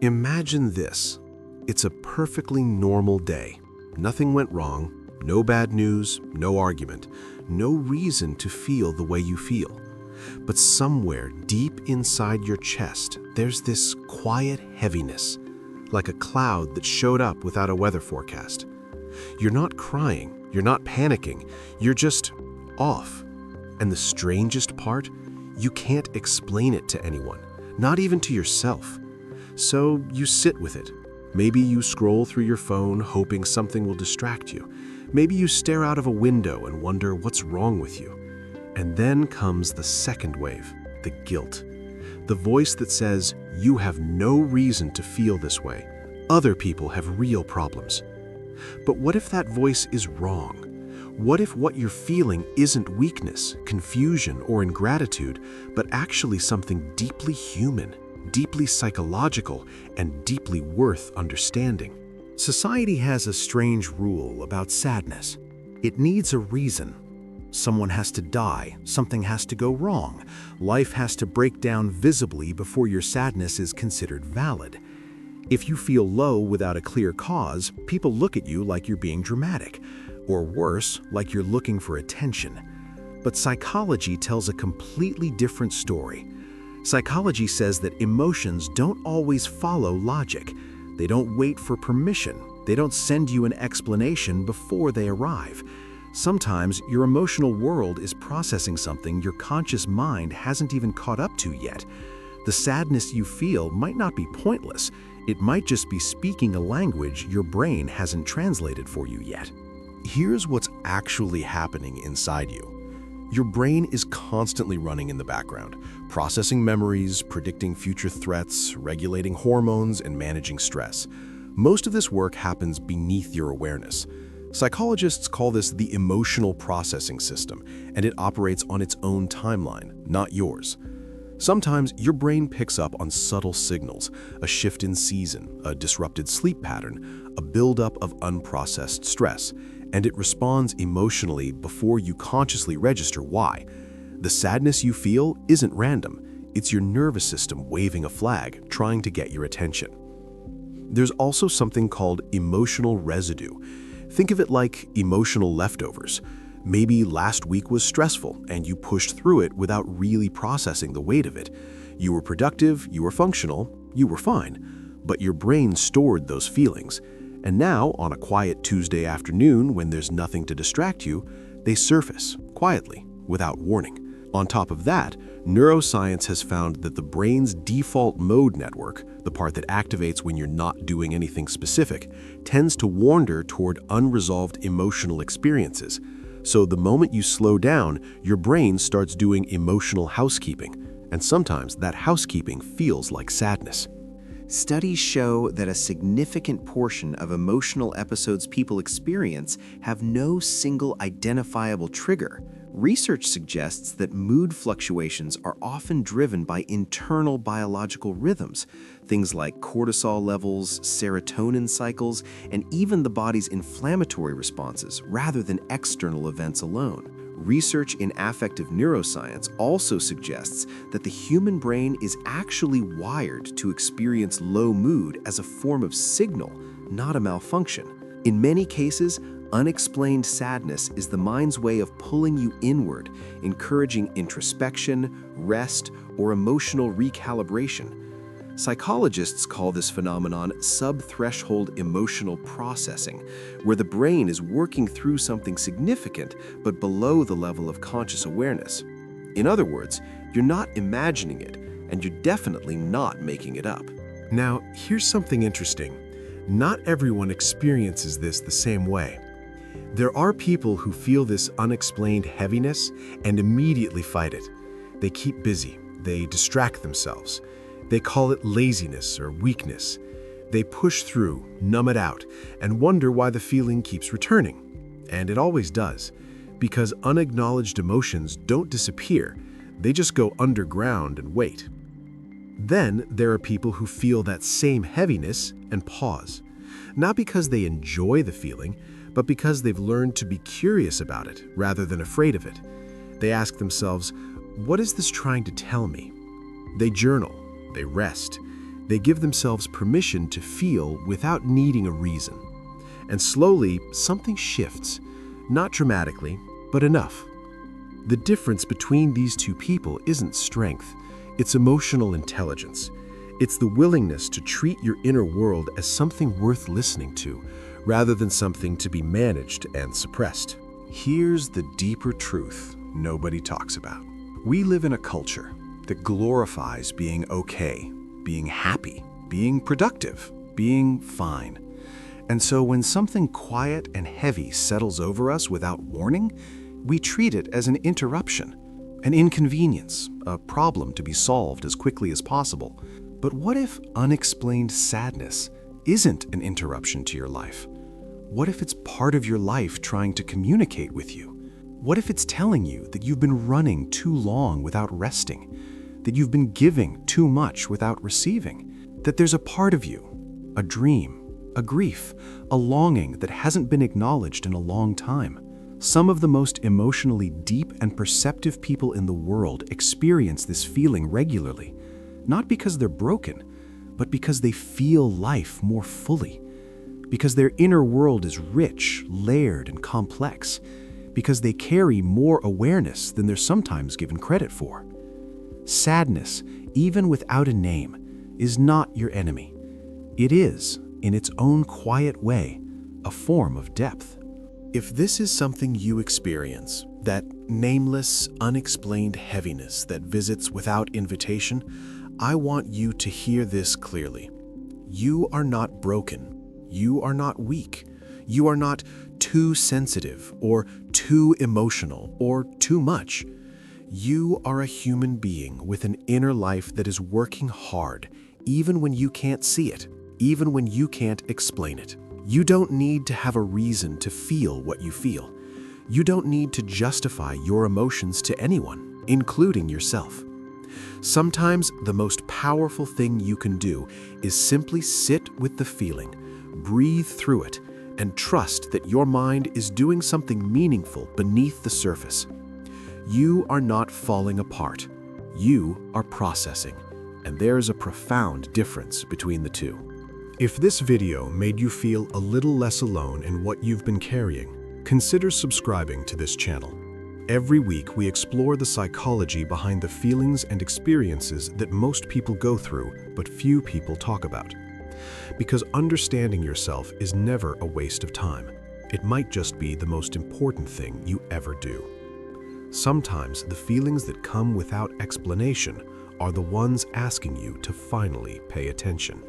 Imagine this. It's a perfectly normal day. Nothing went wrong, no bad news, no argument, no reason to feel the way you feel. But somewhere deep inside your chest, there's this quiet heaviness, like a cloud that showed up without a weather forecast. You're not crying, you're not panicking, you're just off. And the strangest part, you can't explain it to anyone, not even to yourself. So you sit with it. Maybe you scroll through your phone hoping something will distract you. Maybe you stare out of a window and wonder what's wrong with you. And then comes the second wave, the guilt. The voice that says, you have no reason to feel this way. Other people have real problems. But what if that voice is wrong? What if what you're feeling isn't weakness, confusion, or ingratitude, but actually something deeply human, deeply psychological, and deeply worth understanding? Society has a strange rule about sadness. It needs a reason. Someone has to die, something has to go wrong, life has to break down visibly before your sadness is considered valid. If you feel low without a clear cause, people look at you like you're being dramatic, or worse, like you're looking for attention. But psychology tells a completely different story. Psychology says that emotions don't always follow logic. They don't wait for permission. They don't send you an explanation before they arrive. Sometimes your emotional world is processing something your conscious mind hasn't even caught up to yet. The sadness you feel might not be pointless. It might just be speaking a language your brain hasn't translated for you yet. Here's what's actually happening inside you. Your brain is constantly running in the background, processing memories, predicting future threats, regulating hormones, and managing stress. Most of this work happens beneath your awareness. Psychologists call this the emotional processing system, and it operates on its own timeline, not yours. Sometimes your brain picks up on subtle signals, a shift in season, a disrupted sleep pattern, a buildup of unprocessed stress, and it responds emotionally before you consciously register why. The sadness you feel isn't random. It's your nervous system waving a flag, trying to get your attention. There's also something called emotional residue. Think of it like emotional leftovers. Maybe last week was stressful and you pushed through it without really processing the weight of it. You were productive, you were functional, you were fine, but your brain stored those feelings. And now, on a quiet Tuesday afternoon when there's nothing to distract you, they surface, quietly, without warning. On top of that, neuroscience has found that the brain's default mode network, the part that activates when you're not doing anything specific, tends to wander toward unresolved emotional experiences. So the moment you slow down, your brain starts doing emotional housekeeping, and sometimes that housekeeping feels like sadness. Studies show that a significant portion of emotional episodes people experience have no single identifiable trigger. Research suggests that mood fluctuations are often driven by internal biological rhythms, things like cortisol levels, serotonin cycles, and even the body's inflammatory responses, rather than external events alone. Research in affective neuroscience also suggests that the human brain is actually wired to experience low mood as a form of signal, not a malfunction. In many cases, unexplained sadness is the mind's way of pulling you inward, encouraging introspection, rest, or emotional recalibration. Psychologists call this phenomenon subthreshold emotional processing, where the brain is working through something significant but below the level of conscious awareness. In other words, you're not imagining it, and you're definitely not making it up. Now, here's something interesting. Not everyone experiences this the same way. There are people who feel this unexplained heaviness and immediately fight it. They keep busy. They distract themselves. They call it laziness or weakness. They push through, numb it out, and wonder why the feeling keeps returning. And it always does, because unacknowledged emotions don't disappear. They just go underground and wait. Then there are people who feel that same heaviness and pause. Not because they enjoy the feeling, but because they've learned to be curious about it rather than afraid of it. They ask themselves, what is this trying to tell me? They journal, they rest, They give themselves permission to feel without needing a reason. And slowly, something shifts. Not dramatically, but enough. The difference between these two people isn't strength, it's emotional intelligence. It's the willingness to treat your inner world as something worth listening to, rather than something to be managed and suppressed. Here's the deeper truth nobody talks about. We live in a culture that glorifies being okay, being happy, being productive, being fine. And so when something quiet and heavy settles over us without warning, we treat it as an interruption, an inconvenience, a problem to be solved as quickly as possible. But what if unexplained sadness isn't an interruption to your life? What if it's part of your life trying to communicate with you? What if it's telling you that you've been running too long without resting, that you've been giving too much without receiving, that there's a part of you, a dream, a grief, a longing that hasn't been acknowledged in a long time? Some of the most emotionally deep and perceptive people in the world experience this feeling regularly, not because they're broken, but because they feel life more fully, because their inner world is rich, layered, and complex, because they carry more awareness than they're sometimes given credit for. Sadness, even without a name, is not your enemy. It is, in its own quiet way, a form of depth. If this is something you experience, that nameless, unexplained heaviness that visits without invitation, I want you to hear this clearly. You are not broken. You are not weak. You are not too sensitive or too emotional or too much. You are a human being with an inner life that is working hard, even when you can't see it, even when you can't explain it. You don't need to have a reason to feel what you feel. You don't need to justify your emotions to anyone, including yourself. Sometimes the most powerful thing you can do is simply sit with the feeling, breathe through it, and trust that your mind is doing something meaningful beneath the surface. You are not falling apart. You are processing, and there's a profound difference between the two. If this video made you feel a little less alone in what you've been carrying, consider subscribing to this channel. Every week, we explore the psychology behind the feelings and experiences that most people go through, but few people talk about. Because understanding yourself is never a waste of time. It might just be the most important thing you ever do. Sometimes the feelings that come without explanation are the ones asking you to finally pay attention.